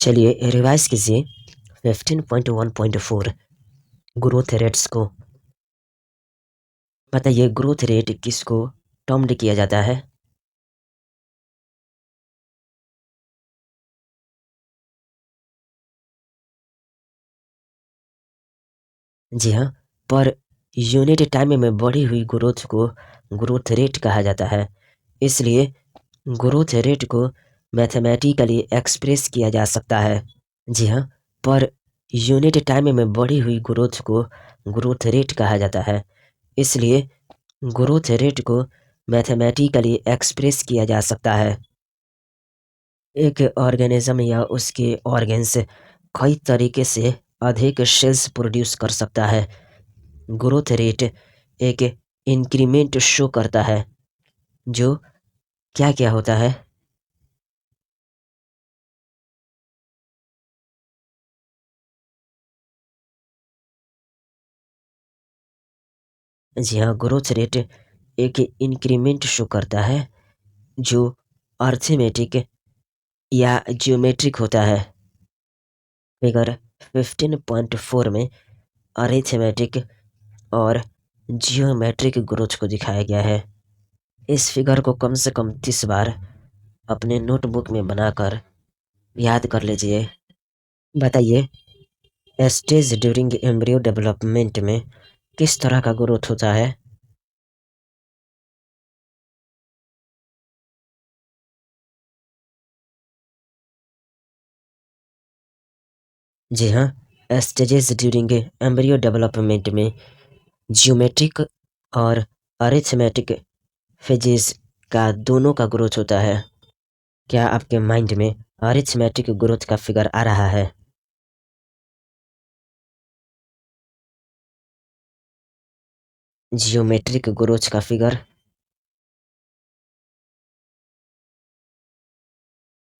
चलिए रिवाइज कीजिए 15.1.4 growth rates को। बताइए ग्रोथ रेट किसको टर्म्ड किया जाता है? जी हाँ, पर यूनिट टाइम में बढ़ी हुई ग्रोथ को ग्रोथ रेट कहा जाता है। इसलिए ग्रोथ रेट को मैथमेटिकली एक्सप्रेस किया जा सकता है। जी हाँ, पर यूनिट टाइम में बढ़ी हुई ग्रोथ को ग्रोथ रेट कहा जाता है। इसलिए ग्रोथ रेट को मैथमेटिकली एक्सप्रेस किया जा सकता है। एक ऑर्गेनिज्म या उसके ऑर्गेन्स कई तरीके से अधिक सेल्स प्रोड्यूस कर सकता है। ग्रोथ रेट एक इंक्रीमेंट शो करता है जो क्या क्या होता है? जी हाँ, ग्रोथ रेट एक इंक्रीमेंट शो करता है जो अर्थमेटिक या ज्योमेट्रिक होता है। फिगर 15.4 में अरिथमेटिक और जियोमेट्रिक ग्रोथ को दिखाया गया है। इस फिगर को कम से कम 30 बार अपने नोटबुक में बनाकर याद कर लीजिए। बताइए स्टेज ड्यूरिंग एम्ब्रियो डेवलपमेंट में किस तरह का ग्रोथ होता है? जी हाँ, स्टेजेस ड्यूरिंग एम्ब्रियो डेवलपमेंट में जियोमेट्रिक और अरिथमेटिक फेजेस का दोनों का ग्रोथ होता है। क्या आपके माइंड में अरिथमेटिक ग्रोथ का फिगर आ रहा है? जियोमेट्रिक ग्रोथ का figure?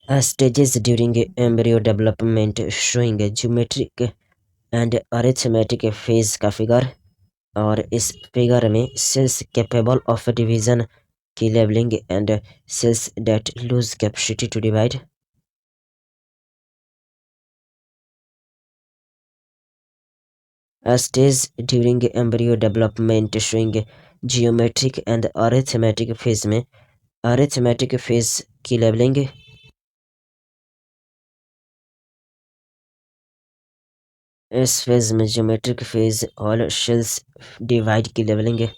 Stages during embryo development showing geometric and arithmetic phase का फिगर। और इस फिगर में सेल्स कैपेबल ऑफ डिवीजन की labelling and cells that lose capacity to divide. Stage during embryo development showing geometric and arithmetic phase में arithmetic phase की labelling. इस phase में geometric phase all cells divide की labelling.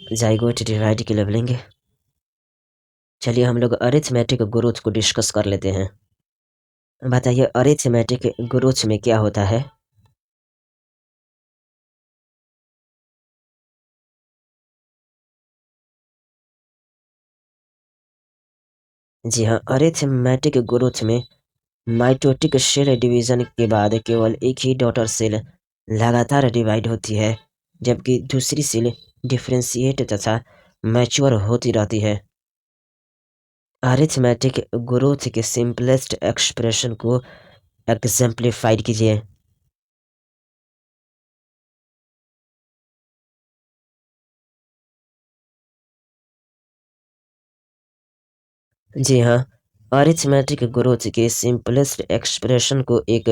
Zygote divide की labelling. चलिए हम लोग अरिथमेटिक ग्रोथ को डिस्कस कर लेते हैं। बताइए अरिथमेटिक ग्रोथ में क्या होता है? जी हाँ, अरिथमेटिक ग्रोथ में माइटोटिक सेल डिवीजन के बाद केवल एक ही डॉटर सेल लगातार डिवाइड होती है, जबकि दूसरी सेल डिफरेंशिएट तथा मैच्योर होती रहती है। अरिथमेटिक ग्रोथ के सिंपलेस्ट एक्सप्रेशन को एग्जाम्प्लीफाइड कीजिए। जी हाँ, अरिथमेटिक ग्रोथ के सिंपलेस्ट एक्सप्रेशन को एक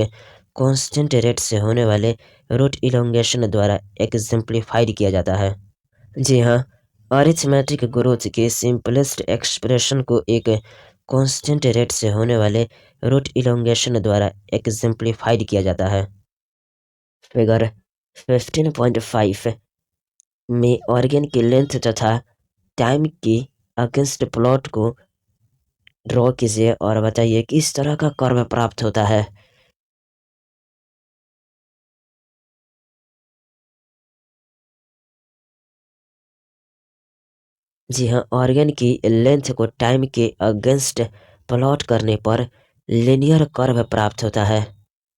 कांस्टेंट रेट से होने वाले रूट इलोंगेशन द्वारा एग्जाम्प्लीफाइड किया जाता है। जी हाँ, अरिथमेटिक ग्रोथ के सिंपलेस्ट एक्सप्रेशन को एक कांस्टेंट रेट से होने वाले रूट इलोंगेशन द्वारा एग्जाम्प्लीफाइड किया जाता है। फिगर 15.5 में ऑर्गन की लेंथ तथा टाइम की अगेंस्ट प्लॉट को ड्रॉ कीजिए और बताइए किस तरह का कर्व प्राप्त होता है। जी हाँ, ऑर्गन की लेंथ को टाइम के अगेंस्ट प्लॉट करने पर लिनियर कर्व प्राप्त होता है।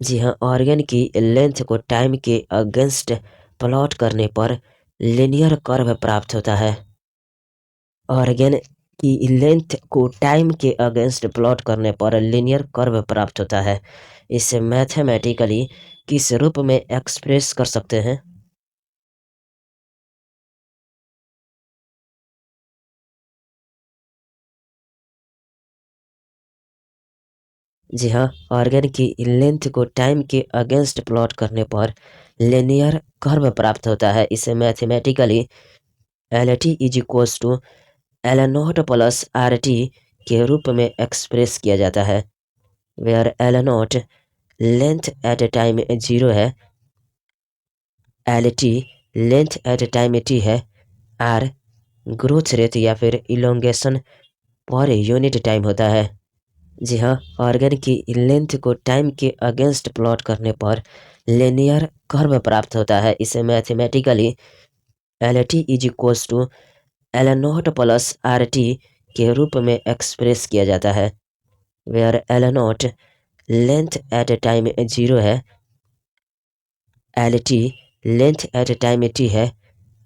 जी हाँ, ऑर्गन की लेंथ को टाइम के अगेंस्ट प्लॉट करने पर लिनियर कर्व प्राप्त होता है। ऑर्गन की लेंथ को टाइम के अगेंस्ट प्लॉट करने पर लिनियर कर्व प्राप्त होता है। इसे मैथमेटिकली किस रूप में एक्सप्रेस कर सकते हैं? जी हाँ, ऑर्गन की लेंथ को टाइम के अगेंस्ट प्लॉट करने पर लिनियर कर्व प्राप्त होता है। इसे mathematically L T is equals to L not plus R T के रूप में एक्सप्रेस किया जाता है, where L not length at time zero है, L T length at time T है, आर ग्रोथ रेट या फिर इलोंगेशन पर यूनिट टाइम होता है। जी हाँ, ऑर्गन की लेंथ को टाइम के अगेंस्ट प्लॉट करने पर लिनियर कर्व प्राप्त होता है। इसे mathematically L T is equals to L not plus R T के रूप में एक्सप्रेस किया जाता है, where L not length at time zero है, L T length at time T है,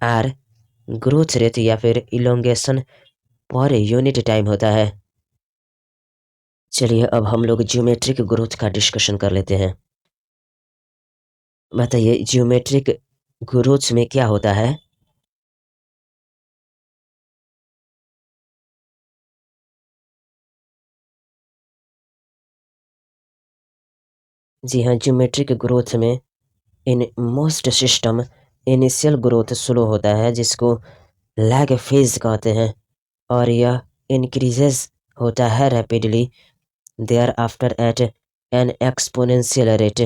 आर ग्रोथ रेट या फिर इलोंगेशन पर यूनिट टाइम होता है। चलिए अब हम लोग ज्योमेट्रिक ग्रोथ का डिस्कशन कर लेते हैं। बताइए ज्योमेट्रिक ग्रोथ में क्या होता है? जी हाँ, ज्योमेट्रिक ग्रोथ में in most system initial growth slow होता है जिसको लैग फेज कहते हैं, और यह इंक्रीजेस होता है rapidly thereafter at an exponential rate,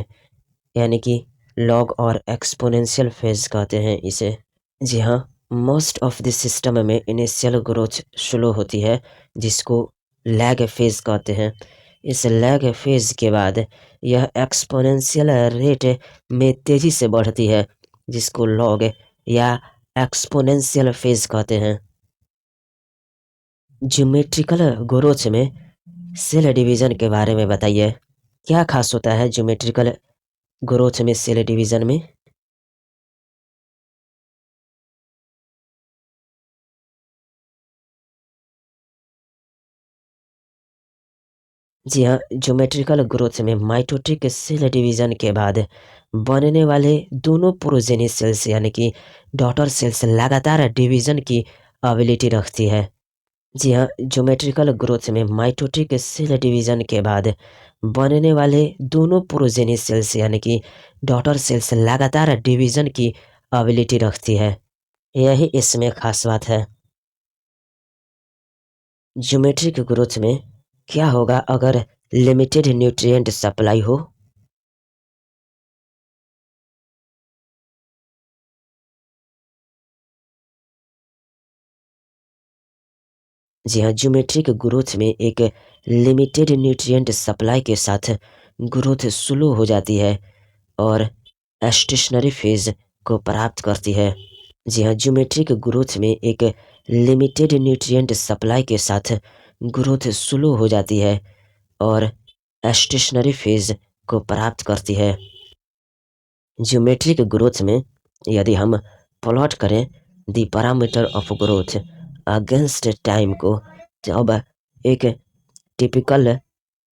यानी कि लॉग और एक्सपोनेंशियल फेज कहते हैं इसे। जी हाँ, मोस्ट ऑफ द सिस्टम में इनिशियल ग्रोथ स्लो होती है जिसको लैग फेज कहते हैं। इस लैग फेज के बाद यह एक्सपोनेंशियल रेट में तेजी से बढ़ती है जिसको लॉग या एक्सपोनेंशियल फेज कहते हैं। ज्योमेट्रिकल ग्रोथ में सेल डिवीजन के बारे में बताइए। क्या खास होता है ज्योमेट्रिकल ग्रोथ में सेल डिवीजन में? जी हाँ, ज्योमेट्रिकल ग्रोथ में माइटोटिक सेल डिवीजन के बाद बनने वाले दोनों प्रोजेनी सेल्स यानी कि डॉटर सेल्स लगातार डिवीजन की एबिलिटी रखती है। जी हाँ, ज्योमेट्रिकल ग्रोथ में माइटोटिक सेल डिवीजन के बाद बनने वाले दोनों प्रोजेनी सेल्स यानी कि डॉटर सेल्स लगातार डिवीजन की एबिलिटी रखती है। यही इसमें खास बात है। ज्योमेट्रिक ग्रोथ में क्या होगा अगर लिमिटेड न्यूट्रिएंट सप्लाई हो? जी हाँ, ज्योमेट्रिक ग्रोथ में एक लिमिटेड न्यूट्रिएंट सप्लाई के साथ ग्रोथ स्लो हो जाती है और स्टेशनरी फेज को प्राप्त करती है। जी हाँ, ज्योमेट्रिक ग्रोथ में एक लिमिटेड न्यूट्रिएंट सप्लाई के साथ ग्रोथ स्लो हो जाती है और स्टेशनरी फेज को प्राप्त करती है। ज्योमेट्रिक ग्रोथ में यदि हम प्लॉट करें the parameter of growth against time को, तो अब एक टिपिकल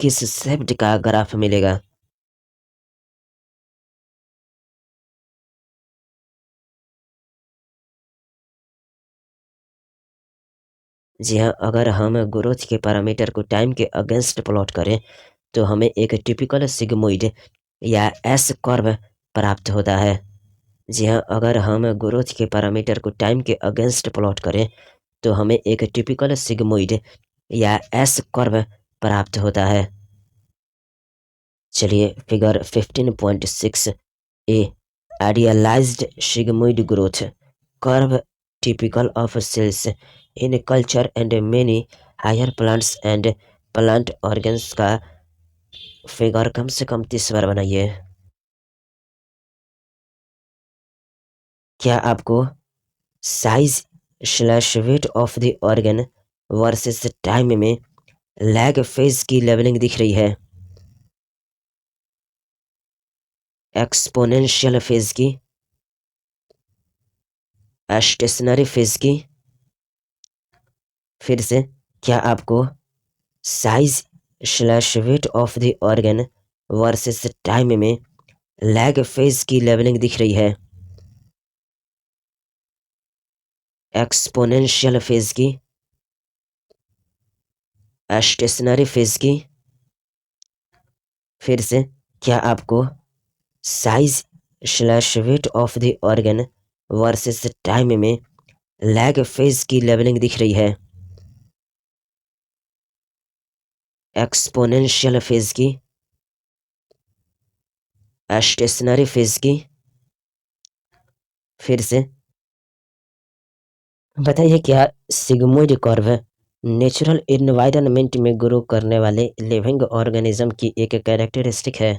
किस शेप्ड का ग्राफ मिलेगा? जी हाँ, अगर हम ग्रोथ के पैरामीटर को टाइम के अगेंस्ट प्लॉट करें तो हमें एक टिपिकल सिग्मोइड या एस कर्व प्राप्त होता है। जी हाँ, अगर हम ग्रोथ के पैरामीटर को टाइम के अगेंस्ट प्लॉट करें तो हमें एक टिपिकल सिग्मोइड या एस कर्व प्राप्त होता है। चलिए figure 15.6 A idealised sigmoid growth curve typical of cells in culture and many higher plants and plant organs का फिगर कम से कम 30 बार बनाइए। क्या आपको size slash weight of the organ versus time में लैग फेज की लेवलिंग दिख रही है? एक्सपोनेंशियल फेज की, स्टेशनरी फेज की? फिर से, क्या आपको size slash weight of the organ versus time में लैग फेज की लेवलिंग दिख रही है? एक्सपोनेंशियल फेज की, स्टेशनरी फेज की? फिर से, क्या आपको size slash weight of the organ versus time में लैग फेज की लेवलिंग दिख रही है? एक्सपोनेंशियल फेज की, स्टेशनरी फेज की? फिर से बताइए, क्या सिग्मोइड कर्व नेचुरल एनवायरनमेंट में ग्रो करने वाले लिविंग ऑर्गेनिज्म की एक कैरेक्टरिस्टिक है?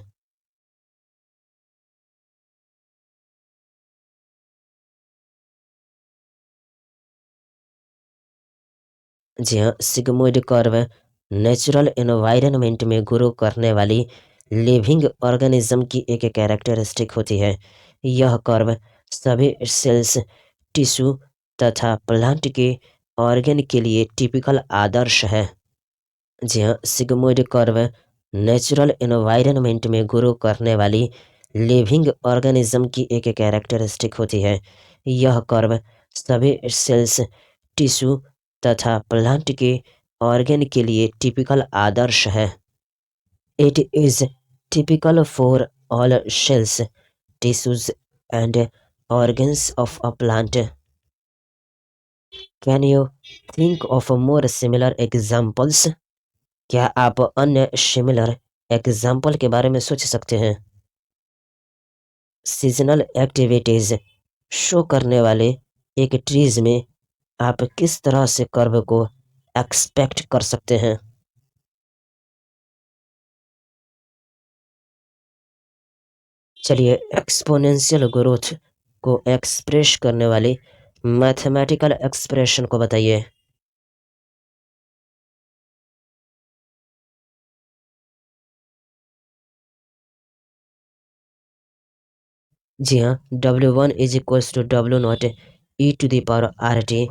जी हाँ, सिग्मोइड कर्व नेचुरल एनवायरनमेंट में ग्रो करने वाली लिविंग ऑर्गेनिज्म की एक कैरेक्टरिस्टिक होती है। यह कर्व सभी सेल्स, टिश्यू तथा प्लांट के ऑर्गन के लिए टिपिकल आदर्श है। जी हाँ, सिग्मोइड कर्व नेचुरल एनवायरनमेंट में ग्रो करने वाली लिविंग ऑर्गेनिज्म की एक कैरेक्टरिस्टिक होती है। यह कर्व सभी सेल्स, टिश्यू तथा प्लांट के ऑर्गन के लिए टिपिकल आदर्श है। It is typical for all cells, tissues and organs of a plant. Can you think of more similar examples? क्या आप अन्य सिमिलर एग्जाम्पल के बारे में सोच सकते हैं? सीजनल एक्टिविटीज शो करने वाले एक ट्रीज में आप किस तरह से कर्व को एक्सपेक्ट कर सकते हैं? चलिए, एक्सपोनेंशियल ग्रोथ को एक्सप्रेस करने वाले मैथमेटिकल एक्सप्रेशन को बताइए। जी हाँ, W1 is equals to W0 e to the power R T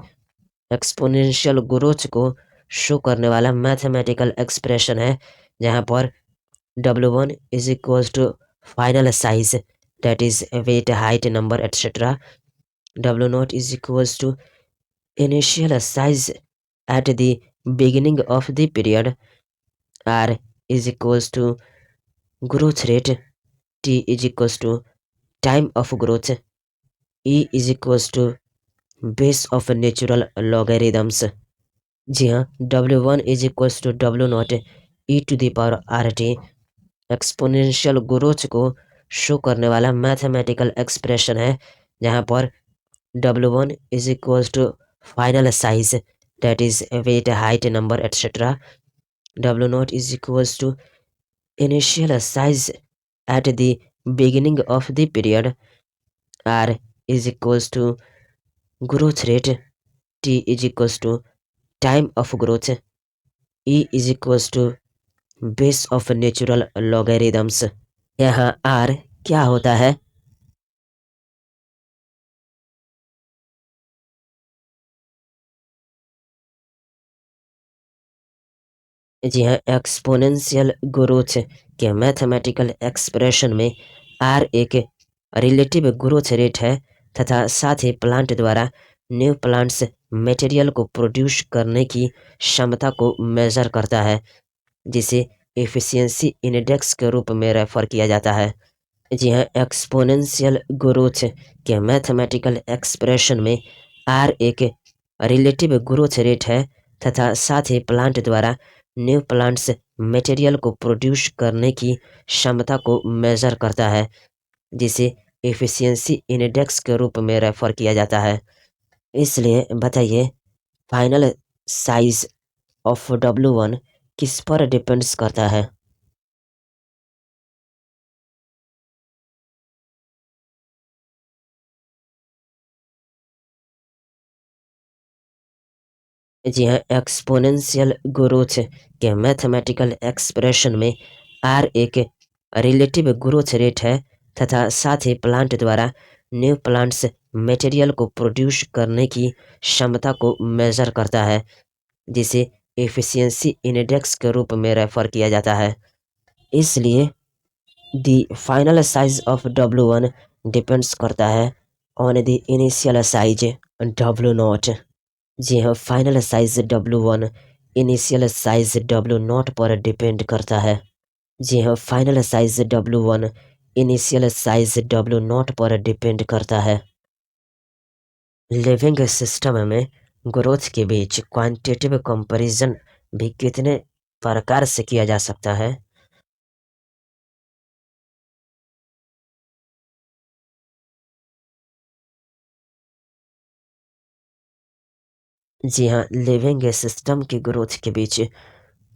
exponential growth को शो करने वाला मैथमेटिकल एक्सप्रेशन है, जहाँ पर W1 is equals to final size, that is weight, height, number, etc. W0 is equals to initial size at the beginning of the period. R is equals to growth rate. T is equals to time of growth. E is equals to base of natural logarithms. जी हाँ, W1 is equals to W0 e to the power RT exponential growth को show करने वाला mathematical expression है, जहाँ पर W1 is equals to final size, that is weight, height, number, etcetera. W0 is equals to initial size at the beginning of the period. R is equals to growth rate. T is equals to time of growth. E is equals to base of natural logarithms. यहाँ R क्या होता है? जी हाँ, exponential growth के mathematical expression में are एक relative growth rate है तथा साथ ही प्लांट द्वारा न्यू प्लांट्स मटेरियल को प्रोड्यूस करने की क्षमता को मेजर करता है, जिसे एफिशिएंसी इंडेक्स के रूप में रेफर किया जाता है। जी हाँ, एक्सपोनेंशियल ग्रोथ के मैथमेटिकल एक्सप्रेशन में आर एक रिलेटिव ग्रोथ रेट है तथा साथ ही प्लांट द्वारा न्यू प्लांट्स मटेरियल को प्रोड्यूस करने की क्षमता को मेजर करता है, जिसे एफिशिएंसी इंडेक्स के रूप में रेफर किया जाता है। इसलिए बताइए, फाइनल साइज ऑफ W1 किस पर डिपेंड्स करता है? जी हाँ, एक्सपोनेंशियल ग्रोथ के मैथमेटिकल एक्सप्रेशन में आर एक रिलेटिव ग्रोथ रेट है तथा साथ ही प्लांट द्वारा न्यू प्लांट्स मटेरियल को प्रोड्यूस करने की क्षमता को मेजर करता है, जिसे एफिशिएंसी इंडेक्स के रूप में रेफर किया जाता है। इसलिए the final size of W1 depends करता है on the initial size W0। जी हाँ, final size W1 initial size W0 पर डिपेंड करता है। जी हाँ, final size W1 initial size W0 पर डिपेंड करता है। लिविंग सिस्टम में ग्रोथ के बीच क्वांटिटेटिव कंपैरिजन भी कितने प्रकार से किया जा सकता है? जी हाँ, लिविंग सिस्टम की ग्रोथ के बीच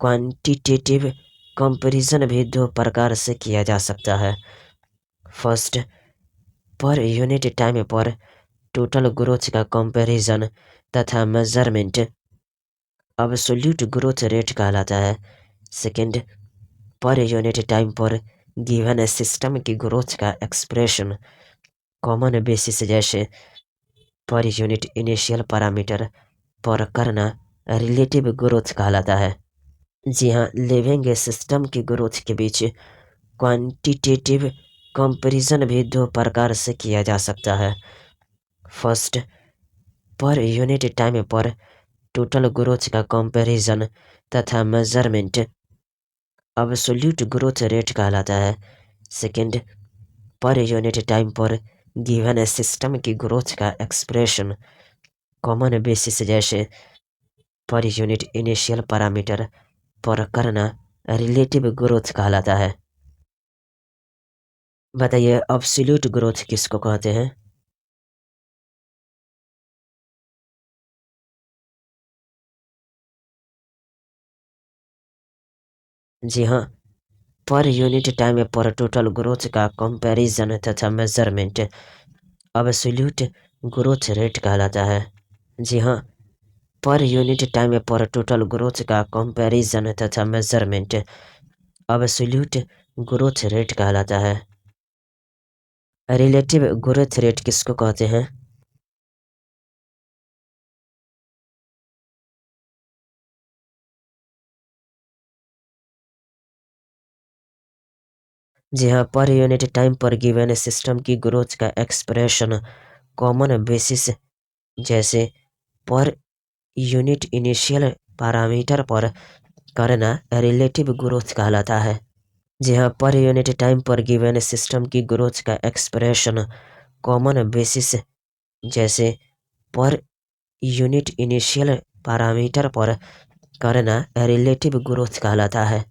क्वांटिटेटिव कंपैरिजन भी दो प्रकार से किया जा सकता है। फर्स्ट, पर यूनिट टाइम पर टोटल ग्रोथ का कंपैरिजन तथा मेजरमेंट अब्सोल्यूट ग्रोथ रेट कहलाता है। सेकंड, पर यूनिट टाइम पर गिवन सिस्टम की ग्रोथ का एक्सप्रेशन कॉमन बेसिस जैसे पर यूनिट इनिशियल पैरामीटर पर करना रिलेटिव ग्रोथ कहलाता है। जी हाँ, लिविंग सिस्टम की ग्रोथ के बीच क्वांटिटेटिव कंपैरिजन भी दो प्रकार से किया जा सकता है। फर्स्ट, पर यूनिट टाइम पर टोटल ग्रोथ का कंपैरिजन तथा मेजरमेंट अब्सोल्यूट ग्रोथ रेट कहलाता है। सेकंड, पर यूनिट टाइम पर गिवन सिस्टम की ग्रोथ का एक्सप्रेशन कॉमन बेसिस जैसे पर यूनिट इनिशियल पैरामीटर पर करना रिलेटिव ग्रोथ कहलाता है। बताइए अब्सोल्यूट ग्रोथ किसको कहते हैं? जी हाँ, पर यूनिट टाइम पर टोटल ग्रोथ का कंपैरिजन तथा मेजरमेंट अब्सोल्यूट ग्रोथ रेट कहलाता है। जी हाँ, पर यूनिट टाइम पर टोटल ग्रोथ का कंपैरिजन तथा मेजरमेंट अब्सोल्यूट ग्रोथ रेट कहलाता है। रिलेटिव ग्रोथ रेट किसको कहते हैं? जी हाँ, पर यूनिट टाइम पर गिवन सिस्टम की ग्रोथ का एक्सप्रेशन कॉमन बेसिस जैसे पर यूनिट इनिशियल पैरामीटर पर करना रिलेटिव ग्रोथ कहलाता है। जी हाँ, पर यूनिट टाइम पर गिवन सिस्टम की ग्रोथ का एक्सप्रेशन कॉमन बेसिस जैसे पर यूनिट इनिशियल पैरामीटर पर करना रिलेटिव ग्रोथ कहलाता है।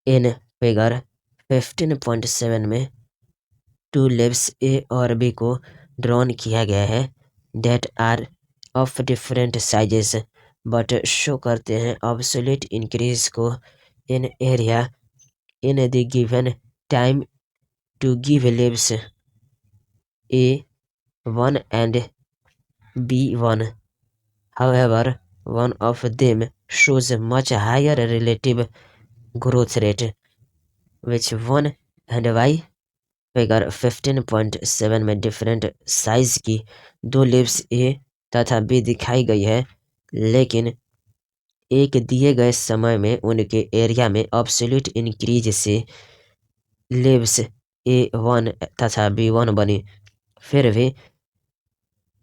इन फिगर 15.7 में टू लेव्स ए और बी को ड्रॉन किया गया है that are of different sizes but show करते हैं ऑब्सोल्यूट इंक्रीज को in area in the given time to give leaves A one and B one. However, one of them shows a much higher relative growth rate, which one and why? Figure 15.7 में different size की दो lips ए तथा B दिखाई गई है, लेकिन एक दिए गए समय में उनके एरिया में ऑब्सोल्यूट इंक्रीज से लिप्स ए वन तथा बी वन बनी। फिर भी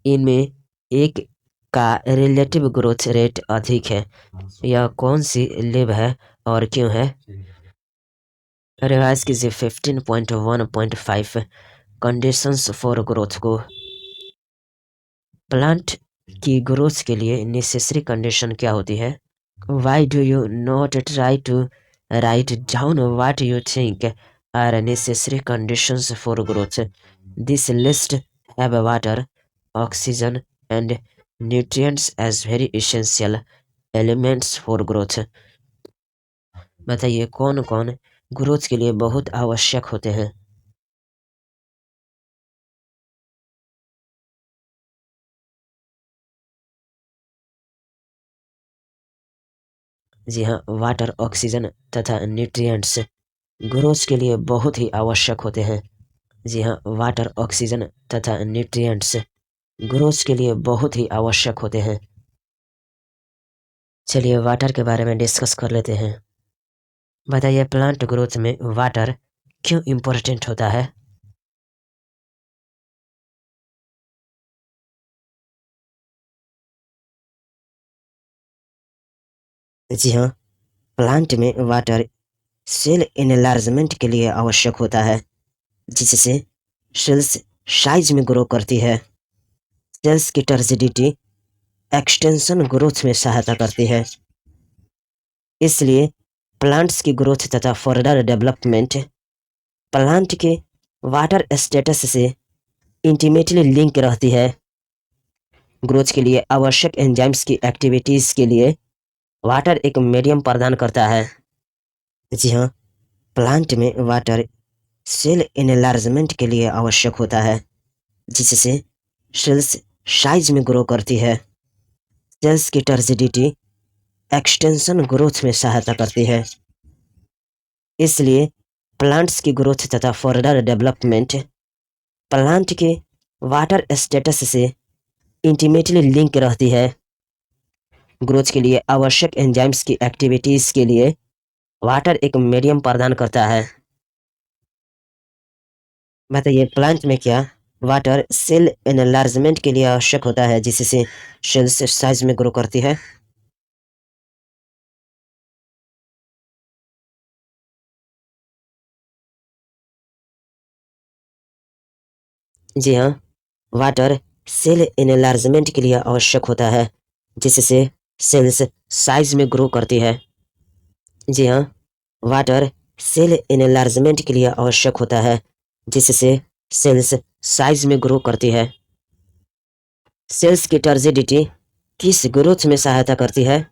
इनमें एक का रिलेटिव ग्रोथ रेट अधिक है। यह कौन सी लिव है और क्यों है? रिवाइज कीजिए 15.1.5 कंडीशंस फॉर ग्रोथ को। प्लांट की ग्रोथ के लिए नेसेसरी कंडीशन क्या होती है? Why do you not try to write down what you think are necessary conditions for growth? This list have water, oxygen, and nutrients as very essential elements for growth. बताइए कौन कौन growth के लिए बहुत आवश्यक होते हैं? जी हाँ, वाटर, ऑक्सीजन तथा न्यूट्रिएंट्स ग्रोथ के लिए बहुत ही आवश्यक होते हैं। जी हाँ, वाटर, ऑक्सीजन तथा न्यूट्रिएंट्स ग्रोथ के लिए बहुत ही आवश्यक होते हैं। चलिए वाटर के बारे में डिस्कस कर लेते हैं। बताइए प्लांट ग्रोथ में वाटर क्यों इम्पोर्टेंट होता है? जी हाँ, प्लांट में वाटर सेल एनलार्जमेंट के लिए आवश्यक होता है, जिससे सेल्स साइज में ग्रो करती है। सेल्स की टर्जिडिटी एक्सटेंशन ग्रोथ में सहायता करती है। इसलिए प्लांट्स की ग्रोथ तथा फर्दर डेवलपमेंट प्लांट के वाटर स्टेटस से इंटीमेटली लिंक रहती है। ग्रोथ के लिए आवश्यक एंजाइम्स की एक्टिविटीज के लिए वाटर एक मीडियम प्रदान करता है। जी हाँ, प्लांट में वाटर सेल एनलार्जमेंट के लिए आवश्यक होता है, जिससे सेल्स साइज में ग्रो करती है। सेल्स की टर्जिडिटी एक्सटेंशन ग्रोथ में सहायता करती है। इसलिए प्लांट्स की ग्रोथ तथा फर्दर डेवलपमेंट प्लांट के वाटर स्टेटस से इंटीमेटली लिंक रहती है। ग्रोथ के लिए आवश्यक एंजाइम्स की एक्टिविटीज के लिए वाटर एक मीडियम प्रदान करता है। बताइए, प्लांट में क्या वाटर सेल एनलार्जमेंट के लिए आवश्यक होता है, जिससे सेल्स साइज में ग्रो करती है? जी हाँ, वाटर सेल एनलार्जमेंट के लिए आवश्यक होता है, जिससे सेल्स साइज में ग्रो करती है। जी हाँ, वाटर सेल एनलार्जमेंट के लिए आवश्यक होता है, जिससे सेल्स साइज में ग्रो करती है। सेल्स की टर्जिडिटी किस ग्रोथ में सहायता करती है?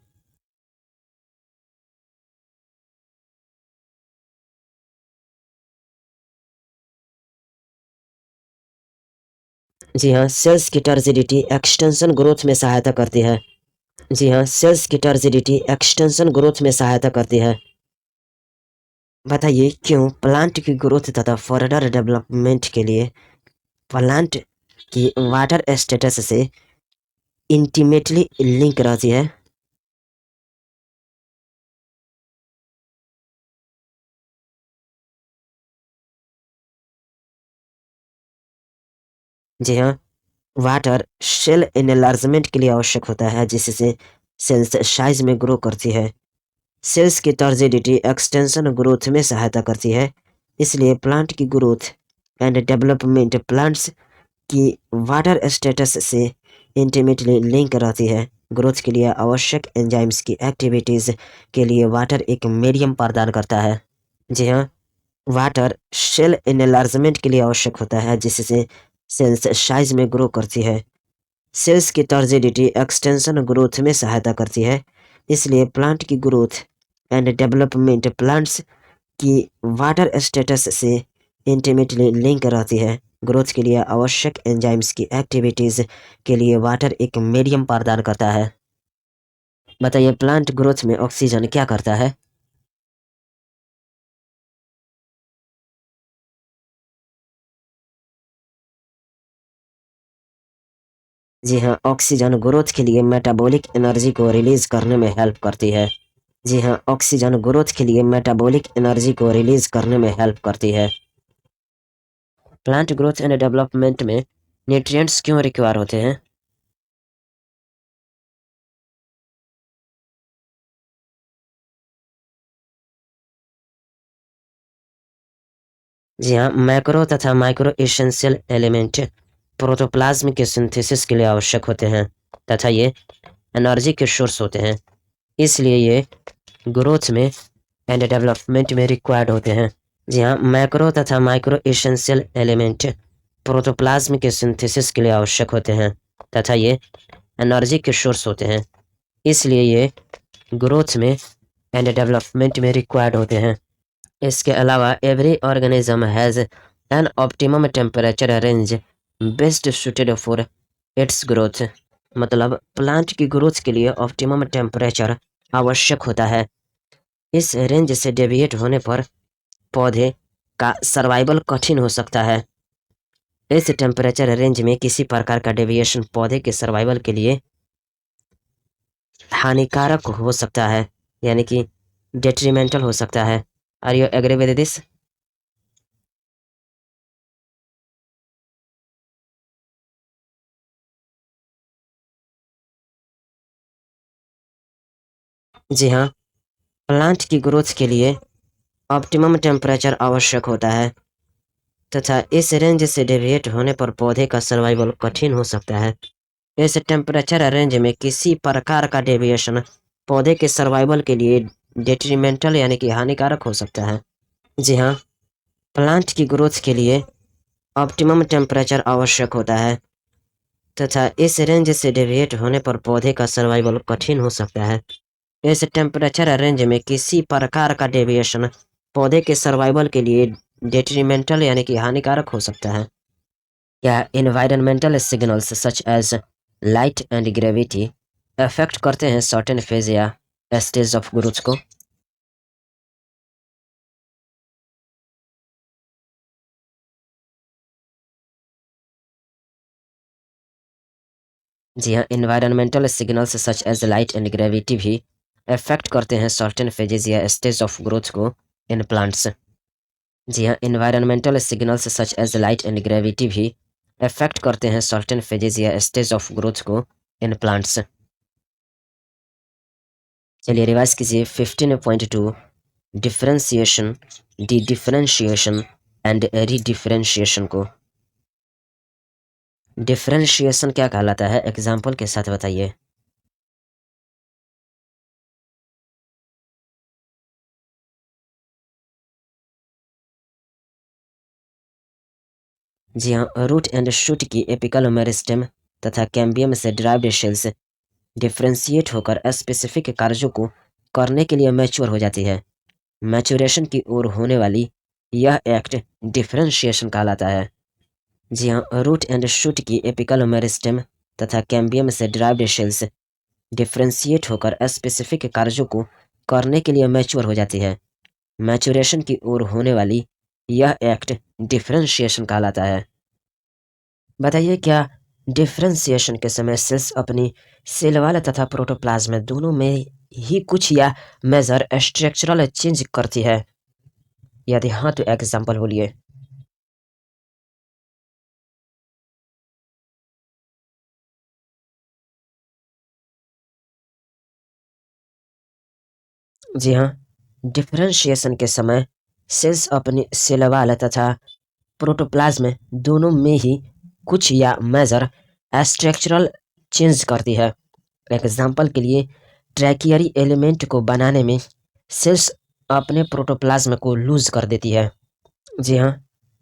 जी हाँ, सेल्स की टर्जिडिटी एक्सटेंशन ग्रोथ में सहायता करती है। जी हाँ, सेल्स की टर्जिडिटी एक्सटेंशन ग्रोथ में सहायता करती है। बताइए, क्यों प्लांट की ग्रोथ तथा फर्दर डेवलपमेंट के लिए प्लांट की वाटर स्टेटस से इंटीमेटली लिंक रहती है? जी हाँ, वाटर सेल एनलार्जमेंट के लिए आवश्यक होता है, जिससे सेल्स साइज में ग्रो करती है। सेल्स की टर्जिडिटी एक्सटेंशन ग्रोथ में सहायता करती है। इसलिए प्लांट की ग्रोथ एंड डेवलपमेंट प्लांट्स की वाटर स्टेटस से इंटीमेटली लिंक रहती है। ग्रोथ के लिए आवश्यक एंजाइम्स की एक्टिविटीज के लिए वाटर एक मीडियम प्रदान करता है। जी हाँ, वाटर सेल एनलार्जमेंट के लिए आवश्यक होता है, जिससे सेल्स साइज में ग्रो करती है। सेल्स की टर्जिडिटी एक्सटेंशन ग्रोथ में सहायता करती है। इसलिए प्लांट की ग्रोथ एंड डेवलपमेंट प्लांट्स की वाटर स्टेटस से इंटीमेटली लिंक रहती है। ग्रोथ के लिए आवश्यक एंजाइम्स की एक्टिविटीज के लिए वाटर एक मीडियम प्रदान करता है। बताइए, प्लांट ग्रोथ में ऑक्सीजन क्या करता है? जी हाँ, ऑक्सीजन ग्रोथ के लिए मेटाबॉलिक एनर्जी को रिलीज करने में हेल्प करती है। जी हाँ, ऑक्सीजन ग्रोथ के लिए मेटाबॉलिक एनर्जी को रिलीज करने में हेल्प करती है। प्लांट ग्रोथ एंड डेवलपमेंट में न्यूट्रिएंट्स क्यों रिक्वायर होते हैं? जी हाँ, मैक्रो तथा माइक्रो एसेंशियल एलिमेंट प्रोटोप्लाज्म के सिंथेसिस के लिए आवश्यक होते हैं तथा ये एनर्जी के सोर्स होते हैं। इसलिए ये ग्रोथ में एंड डेवलपमेंट में रिक्वायर्ड होते हैं। जी हाँ, मैक्रो तथा माइक्रो एसेंशियल एलिमेंट प्रोटोप्लाज्म के सिंथेसिस के लिए आवश्यक होते हैं तथा ये एनर्जी के सोर्स होते हैं। इसलिए ये ग्रोथ में एंड डेवलपमेंट में रिक्वायर्ड होते हैं। इसके अलावा every organism has an optimum temperature range best suited for its growth. मतलब प्लांट की ग्रोथ के लिए ऑप्टिमम टेम्परेचर आवश्यक होता है। इस रेंज से डेविएट होने पर पौधे का सर्वाइवल कठिन हो सकता है। इस टेम्परेचर रेंज में किसी प्रकार का डेविएशन पौधे के सर्वाइवल के लिए हानिकारक हो सकता है, यानी कि डेट्रीमेंटल हो सकता है। Are you agree with this? जी हाँ, प्लांट की ग्रोथ के लिए ऑप्टिमम टेम्परेचर आवश्यक होता है तथा इस रेंज से डेविएट होने पर पौधे का सर्वाइवल कठिन हो सकता है। इस टेम्परेचर रेंज में किसी प्रकार का डेविएशन पौधे के सर्वाइवल के लिए डेट्रीमेंटल यानी कि हानिकारक हो सकता है। जी हाँ, प्लांट की ग्रोथ के लिए ऑप्टिमम टेम्परेचर आवश्यक होता है तथा इस रेंज से डेविएट होने पर पौधे का सर्वाइवल कठिन हो सकता है। इस टेम्परेचर रेंज में किसी प्रकार का डेविएशन पौधे के सर्वाइवल के लिए डेट्रीमेंटल यानी कि हानिकारक हो सकता है। क्या environmental signals such as light and gravity affect करते हैं सर्टेन फेज या स्टेज ऑफ ग्रोथ को? जी हाँ, environmental signals such as light and gravity भी अफेक्ट करते हैं सर्टेन फेजेस या स्टेज ऑफ ग्रोथ को इन प्लांट्स। जी हाँ, environmental signals such as light and gravity भी अफेक्ट करते हैं सर्टेन फेजेस या स्टेज ऑफ ग्रोथ को इन प्लांट्स। चलिए रिवाइज कीजिए 15.2 डिफरेंशिएशन, डी डिफरेंशिएशन एंड रीडिफरेंशिएशन को। डिफरेंशिएशन क्या कहलाता है, एग्जाम्पल के साथ बताइए। जी हाँ, रूट एंड शूट की एपिकल मेरिस्टेम तथा कैम्बियम से ड्राइव्ड सेल्स डिफरेंशिएट होकर स्पेसिफिक कार्यों को करने के लिए मैच्योर हो जाती है। मैच्योरेशन की ओर होने वाली यह एक्ट डिफरेंशिएशन कहलाता है। जी हाँ, रूट एंड शूट की एपिकल मेरिस्टेम तथा कैम्बियम से ड्राइव्ड सेल्स डिफरेंशिएट होकर स्पेसिफिक कार्यों को करने के लिए मैच्योर हो जाती है। मैच्योरेशन की ओर होने वाली यह एक्ट डिफरेंशिएशन कहलाता है। बताइए, क्या डिफरेंशिएशन के समय सेल्स अपनी सेल वाल तथा प्रोटोप्लाज्म दोनों में ही कुछ या मेजर स्ट्रक्चरल चेंज करती है? यदि हाँ तो एग्जाम्पल बोलिए। जी हाँ, डिफरेंशिएशन के समय सेल्स अपनी सेल वाल तथा प्रोटोप्लाज्म दोनों में ही कुछ या मेजर स्ट्रक्चरल चेंज करती है। एग्जाम्पल के लिए, ट्रैकियरी एलिमेंट को बनाने में सेल्स अपने प्रोटोप्लाज्म को लूज कर देती है। जी हाँ,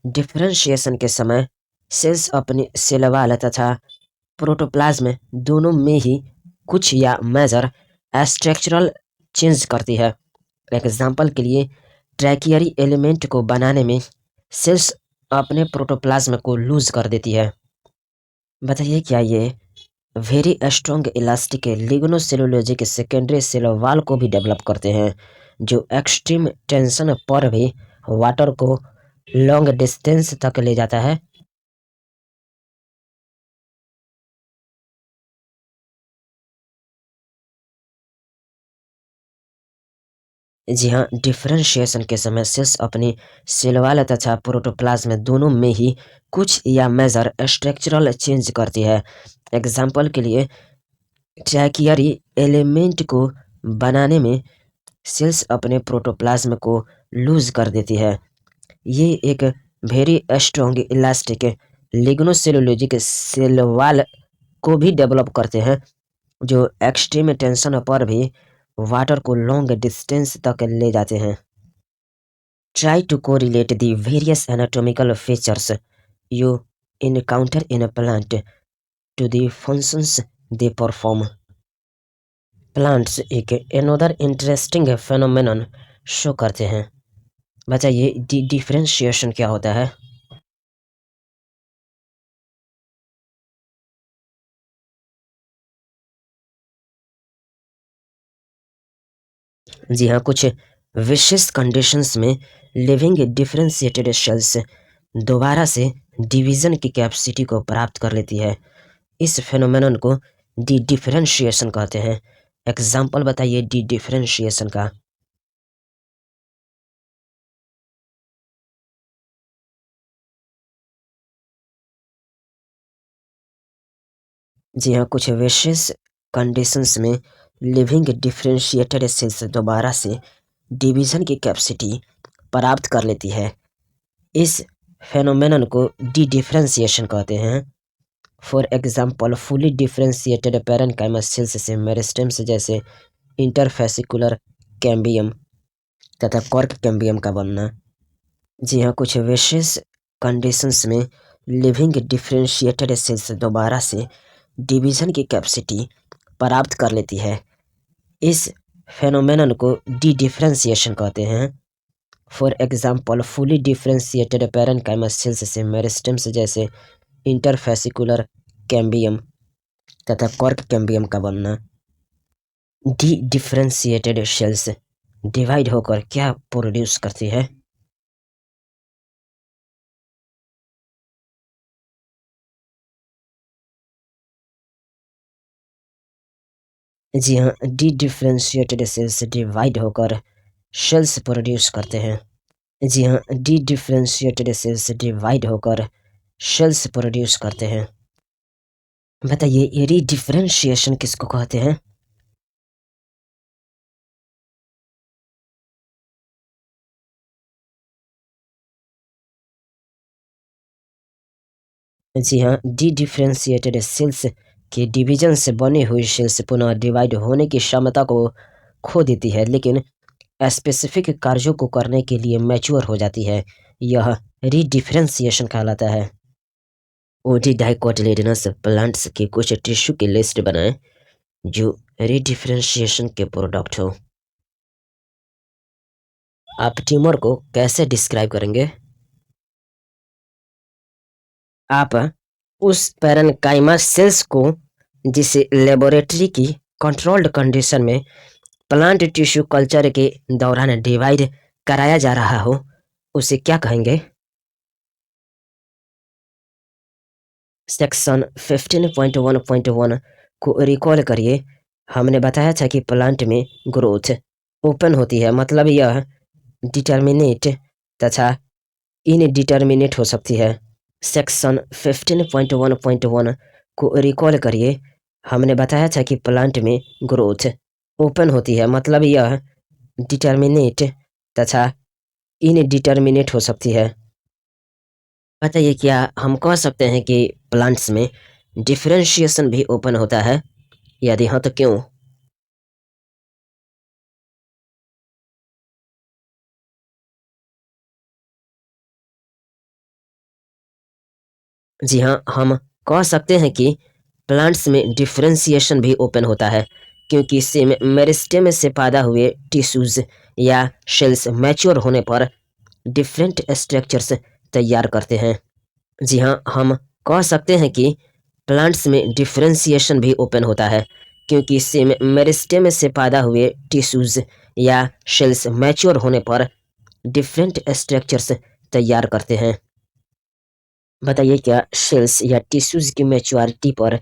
डिफरेंशिएशन के समय सेल्स अपनी सेल वाल तथा प्रोटोप्लाज्म दोनों में ही कुछ या मेजर स्ट्रक्चरल चेंज करती है। एग्जाम्पल के लिए, ट्रैकियरी एलिमेंट को बनाने में सेल्स अपने प्रोटोप्लाज्म को लूज कर देती है। बताइए, क्या ये very strong elastic lignocellulosic secondary cell wall को भी डेवलप करते हैं, जो एक्सट्रीम टेंशन पर भी वाटर को लॉन्ग डिस्टेंस तक ले जाता है? जी हाँ, डिफरेंशिएशन के समय सेल्स अपनी सेल वाल तथा प्रोटोप्लाज्म दोनों में ही कुछ या मेजर स्ट्रक्चरल चेंज करती है। एग्जाम्पल के लिए, ट्रैकियरी एलिमेंट को बनाने में सेल्स अपने प्रोटोप्लाज्म को लूज कर देती है। ये एक very strong elastic lignocellulosic cell wall को भी डेवलप करते हैं, जो एक्सट्रीम टेंशन पर भी वाटर को लॉन्ग डिस्टेंस तक ले जाते हैं। Try to correlate the various anatomical features you encounter in a plant to the functions they perform. Plants एक another इंटरेस्टिंग phenomenon शो करते हैं। बताइए, डिफरेंशिएशन क्या होता है? जी हाँ, कुछ विशेष कंडीशंस में लिविंग डिफरेंशिएटेड सेल्स दोबारा से डिवीजन की कैपेसिटी को प्राप्त कर लेती है। इस फेनोमेनन को डी डिफरेंशिएशन कहते हैं। एग्जाम्पल बताइए डी डिफरेंशिएशन का। जी हाँ, कुछ विशेष कंडीशंस में लिविंग डिफरेंशिएटेड सेल्स दोबारा से डिवीजन की कैपेसिटी प्राप्त कर लेती है। इस फेनोमेनन को डी डिफरेंशिएशन कहते हैं। For example fully differentiated parenchyma sales से मेरिस्टेम्स जैसे इंटरफेसिकुलर कैम्बियम तथा कॉर्क कैम्बियम का बनना। जी हाँ, कुछ विशेष कंडीशंस में लिविंग डिफरेंशिएटेड सेल्स दोबारा से डिवीजन की कैपेसिटी प्राप्त कर लेती है। इस फेनोमेनन को डी डिफरेंशिएशन कहते हैं। For example fully differentiated parenchyma sales से मेरिस्टेम्स जैसे इंटरफेसिकुलर कैम्बियम तथा कॉर्क कैम्बियम का बनना। डी डिफरेंशिएटेड सेल्स डिवाइड होकर क्या प्रोड्यूस करती है? जी हाँ, डी डिफरेंशिएटेड सेल्स डिवाइड होकर सेल्स प्रोड्यूस करते हैं। जी हाँ, डी डिफरेंशिएटेड सेल्स डिवाइड होकर सेल्स प्रोड्यूस करते हैं। बताइए ये रीडिफरेंशिएशन किसको कहते हैं? जी हाँ, डी डिफरेंशिएटेड सेल्स के डिवीजन से बनी हुई सेल्स पुनः डिवाइड होने की क्षमता को खो देती है, लेकिन स्पेसिफिक कार्यों को करने के लिए मैच्योर हो जाती है। यह रीडिफरेंशिएशन कहलाता है। ओडी डाइकोटिलेडोनस प्लांट्स के कुछ टिश्यू की लिस्ट बनाएं जो रीडिफरेंशिएशन के प्रोडक्ट हो। आप ट्यूमर को कैसे डिस्क्राइब करेंगे? आप उस पैरेन्काइमा सेल्स को जिसे लेबोरेटरी की कंट्रोल्ड कंडीशन में प्लांट टिश्यू कल्चर के दौरान डिवाइड कराया जा रहा हो, उसे क्या कहेंगे? सेक्शन 15.1.1 को रिकॉल करिए। हमने बताया था कि प्लांट में ग्रोथ ओपन होती है, मतलब यह डिटर्मिनेट तथा इनडिटर्मिनेट हो सकती है। सेक्शन 15.1.1 को रिकॉल करिए। हमने बताया था कि प्लांट में ग्रोथ ओपन होती है, मतलब यह डिटर्मिनेट तथा इनडिटर्मिनेट हो सकती है। बताइए क्या हम कह सकते हैं कि प्लांट्स में डिफरेंशिएशन भी ओपन होता है? यदि हाँ तो क्यों? जी हाँ, हम कह सकते हैं कि प्लांट्स में डिफरेंशिएशन भी ओपन होता है क्योंकि इससे मेरिस्टेम से पैदा हुए टिश्यूज या सेल्स मैच्योर होने पर डिफरेंट स्ट्रक्चर्स तैयार करते हैं। जी हाँ, हम कह सकते हैं कि प्लांट्स में डिफरेंशिएशन भी ओपन होता है क्योंकि इससे मेरिस्टेम से पैदा हुए टिश्यूज या सेल्स मैच्योर होने पर डिफरेंट स्ट्रक्चर्स तैयार करते हैं। बताइए क्या सेल्स या टिश्यूज की मैच्योरिटी पर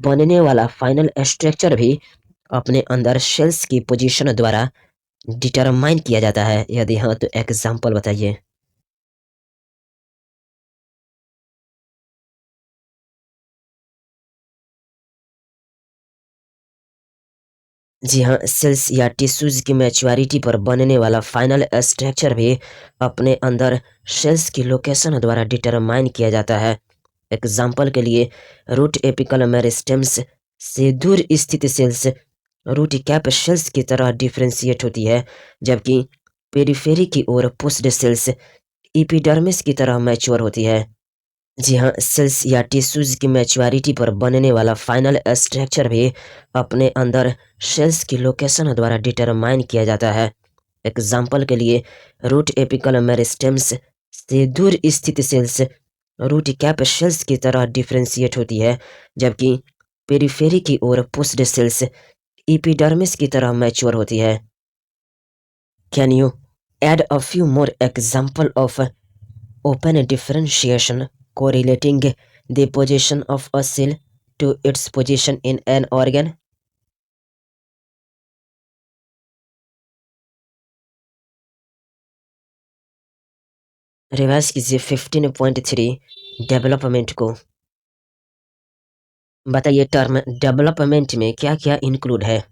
बनने वाला फाइनल स्ट्रक्चर भी अपने अंदर सेल्स की पोजीशन द्वारा डिटरमाइन किया जाता है? यदि हाँ तो एग्जाम्पल बताइए। जी हाँ, सेल्स या टिश्यूज की मैच्योरिटी पर बनने वाला फाइनल स्ट्रक्चर भी अपने अंदर सेल्स की लोकेशन द्वारा डिटरमाइन किया जाता है। एग्जाम्पल के लिए रूट एपिकल मेरिस्टेम्स से दूर स्थित सेल्स रूट कैप सेल्स की तरह डिफरेंशिएट होती है, जबकि पेरिफेरी की ओर पुश्ड सेल्स एपिडर्मिस की तरह मैच्योर होती है। जी हाँ, सेल्स या टिश्यूज की मैच्योरिटी पर बनने वाला फाइनल स्ट्रक्चर भी अपने अंदर सेल्स की लोकेशन द्वारा डिटरमाइन किया जाता है। एग्जाम्पल के लिए रूट एपिकल मेरिस्टेम्स से दूर स्थित सेल्स रूट कैप सेल्स की तरह डिफरेंशिएट होती है, जबकि पेरिफेरी की ओर पुश्ड सेल्स एपिडर्मिस की तरह मैच्योर होती है। Can you add a few more example of open differentiation correlating the position of a cell to its position in an organ? Revise कीजिए 15.3 डेवलपमेंट को। बताइए टर्म डेवलपमेंट में क्या क्या इंक्लूड है?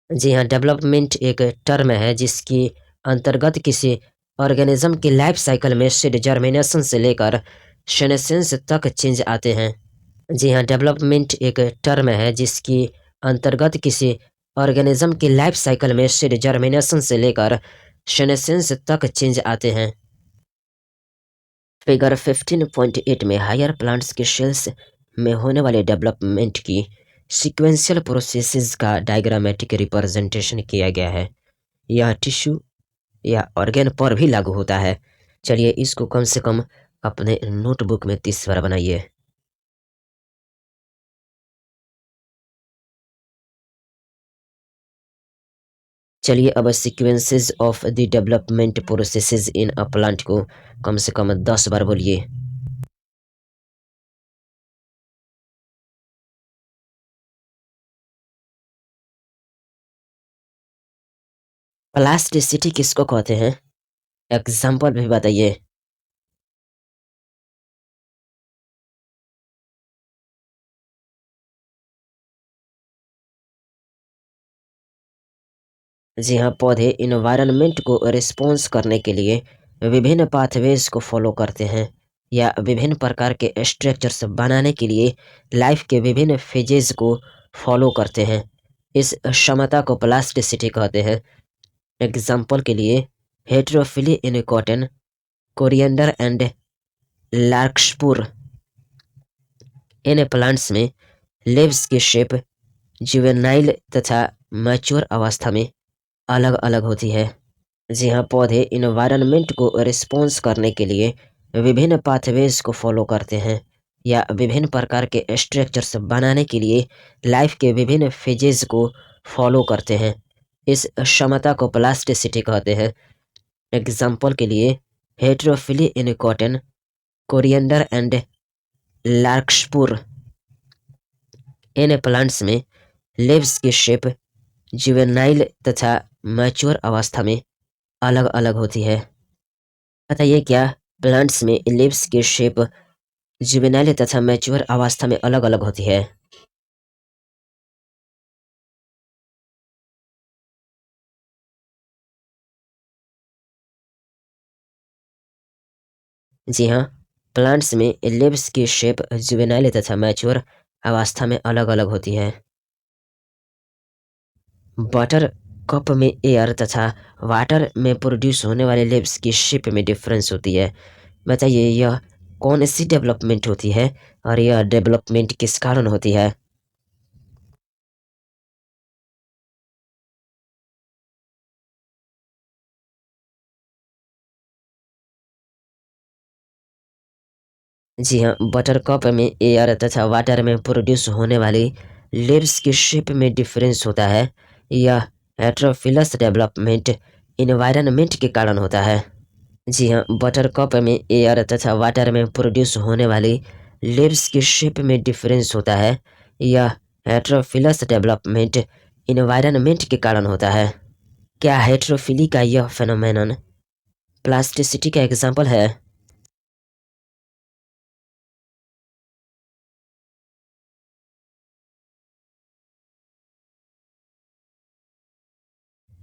जी हाँ, डेवलपमेंट एक टर्म है जिसके अंतर्गत किसी ऑर्गेनिज्म की लाइफ साइकिल में सीड जर्मिनेशन से लेकर सेनेसेंस तक चेंज आते हैं। जी हाँ, डेवलपमेंट एक टर्म है जिसके अंतर्गत किसी ऑर्गेनिज्म की लाइफ साइकिल में सीड जर्मिनेशन से लेकर सेनेसेंस तक चेंज आते हैं। फिगर 15.8 में हायर प्लांट्स के सेल्स में होने वाले डेवलपमेंट की सीक्वेंशियल प्रोसेसेस का डायग्रामेटिक रिप्रेजेंटेशन किया गया है। यह टिश्यू या ऑर्गेन पर भी लागू होता है। चलिए इसको कम से कम अपने नोटबुक में 30 बार बनाइए। चलिए अब sequences of the development processes in a plant को कम से कम 10 बार बोलिए। प्लास्टिसिटी किसको कहते हैं? एग्जाम्पल भी बताइए। जी हाँ, पौधे इन्वायरमेंट को रिस्पॉन्स करने के लिए विभिन्न पाथवेज को फॉलो करते हैं या विभिन्न प्रकार के स्ट्रक्चर्स बनाने के लिए लाइफ के विभिन्न फेजेस को फॉलो करते हैं। इस क्षमता को प्लास्टिसिटी कहते हैं। एग्जाम्पल के लिए heterophylly in cotton, coriander and larkspur. इन प्लांट्स में लीव्स की शेप जुवेनाइल तथा मैच्योर अवस्था में अलग अलग होती है। जी हाँ, पौधे इन्वायरमेंट को रिस्पॉन्स करने के लिए विभिन्न पाथवेज को फॉलो करते हैं या विभिन्न प्रकार के स्ट्रक्चर्स बनाने के लिए लाइफ के विभिन्न फेजेस को फॉलो करते हैं। इस क्षमता को प्लास्टिसिटी कहते हैं। एग्जाम्पल के लिए heterophylly in cotton, coriander and larkspur. इन प्लांट्स में लीव्स की शेप जुवेनाइल तथा मैच्योर अवस्था में अलग अलग होती है। बताइए क्या प्लांट्स में लीव्स की शेप जुवेनाइल तथा मैच्योर अवस्था में अलग अलग होती है? जी हाँ, प्लांट्स में लीव्स की शेप जुवेनाइल तथा मैच्योर अवस्था में अलग अलग होती है। बटर कप में एयर तथा वाटर में प्रोड्यूस होने वाले लीव्स की शेप में डिफरेंस होती है। बताइए यह कौन सी डेवलपमेंट होती है और यह डेवलपमेंट किस कारण होती है? जी हाँ, बटर कप में एयर तथा वाटर में प्रोड्यूस होने वाली लीव्स की शेप में डिफरेंस होता है। यह हेटेरोफिलस डेवलपमेंट इन्वायरमेंट के कारण होता है। जी हाँ, बटर कप में एयर तथा वाटर में प्रोड्यूस होने वाली लीव्स की शेप में डिफरेंस होता है। यह हेटेरोफिलस डेवलपमेंट इन्वायरमेंट के कारण होता है। क्या हेटेरोफिली का यह फेनोमेनन प्लास्टिसिटी का एग्जाम्पल है?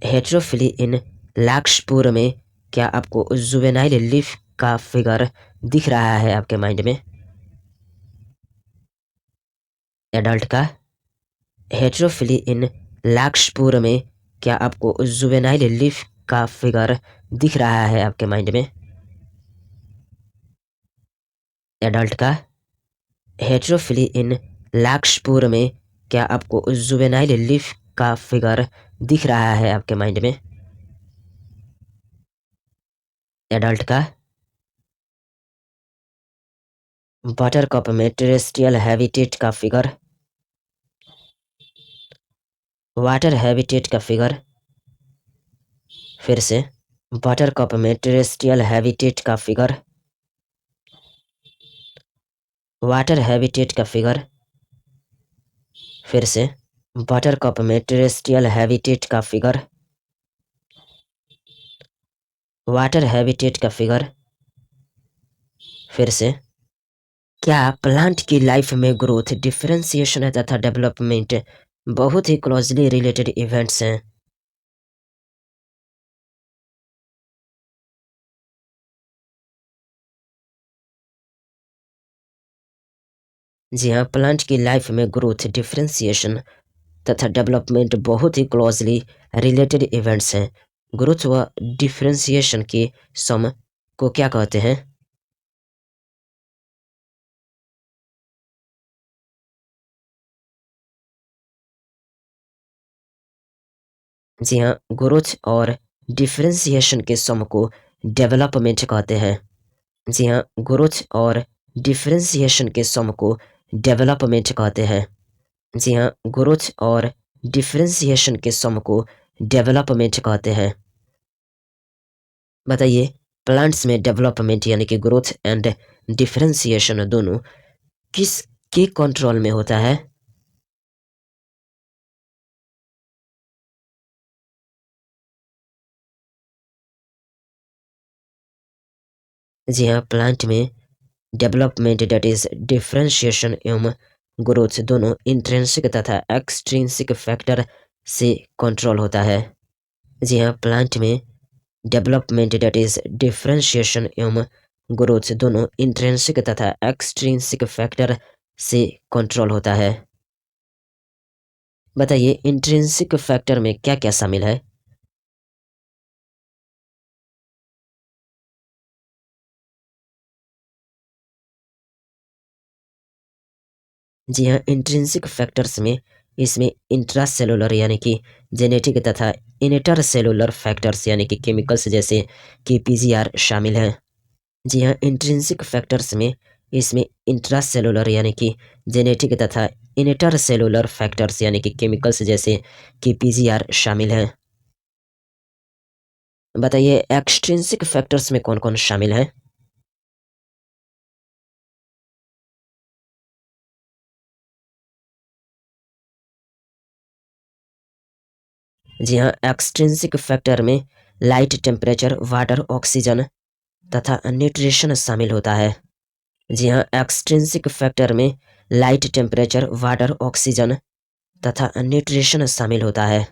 हेटेरोफिली इन लार्कस्पुर में क्या आपको जुवेनाइल लीफ का फिगर दिख रहा है आपके माइंड में? एडल्ट का? हेटेरोफिली इन लार्कस्पुर में क्या आपको जुवेनाइल लीफ का फिगर दिख रहा है आपके माइंड में? एडल्ट का? हेटेरोफिली इन लार्कस्पुर में क्या आपको जुवेनाइल लीफ का फिगर दिख रहा है आपके माइंड में? एडल्ट का? बटर कप में टेरेस्ट्रियल हैबिटेट का फिगर, वाटर हैबिटेट का फिगर। फिर से बटर कप में टेरेस्ट्रियल हैबिटेट का फिगर, वाटर हैबिटेट का फिगर। फिर से बटर कप में टेरेस्ट्रियल हैबिटेट का फिगर, वाटर हैबिटेट का फिगर। फिर से क्या प्लांट की लाइफ में ग्रोथ, डिफरेंशिएशन तथा डेवलपमेंट बहुत ही क्लोजली रिलेटेड इवेंट्स हैं। जी हाँ, प्लांट की लाइफ में ग्रोथ, डिफरेंशिएशन तथा डेवलपमेंट बहुत ही क्लोजली रिलेटेड इवेंट्स हैं। ग्रोथ व डिफरेंशिएशन के सम को क्या कहते हैं? जी हाँ, ग्रोथ और डिफरेंशिएशन के सम को डेवलपमेंट कहते हैं। जी हाँ, ग्रोथ और डिफरेंशिएशन के सम को डेवलपमेंट कहते हैं। जी हाँ, ग्रोथ और डिफरेंशिएशन के सम को डेवलपमेंट कहते हैं। बताइए, प्लांट्स में डेवलपमेंट यानी कि ग्रोथ एंड डिफरेंशिएशन दोनों किस के कंट्रोल में होता है? जी हाँ, प्लांट में डेवलपमेंट दैट इज डिफरेंशिएशन एवं ग्रोथ दोनों इंट्रिंसिक तथा एक्सट्रिंसिक फैक्टर से कंट्रोल होता है। जी हाँ, प्लांट में डेवलपमेंट दैट इज डिफरेंशिएशन एवं ग्रोथ दोनों इंट्रिंसिक तथा एक्सट्रिंसिक फैक्टर से कंट्रोल होता है। बताइए, इंट्रिंसिक फैक्टर में क्या क्या शामिल है? जी हाँ, इंट्रिंसिक फैक्टर्स में इसमें इंट्रासेलुलर यानी कि जेनेटिक तथा इंटर सेलुलर फैक्टर्स यानी कि केमिकल्स जैसे कि पीजीआर शामिल हैं। जी हाँ, इंट्रिंसिक फैक्टर्स में इसमें इंट्रासेलुलर यानी कि जेनेटिक तथा इंटर सेलुलर फैक्टर्स यानी कि केमिकल्स जैसे कि पीजीआर शामिल हैं। बताइए, एक्सट्रिंसिक फैक्टर्स में कौन कौन शामिल हैं? जी हाँ, एक्सट्रिंसिक फैक्टर में लाइट, टेम्परेचर, वाटर, ऑक्सीजन तथा न्यूट्रिशन शामिल होता है। जी हाँ, एक्सट्रिंसिक फैक्टर में लाइट, टेम्परेचर, वाटर, ऑक्सीजन तथा न्यूट्रिशन शामिल होता है।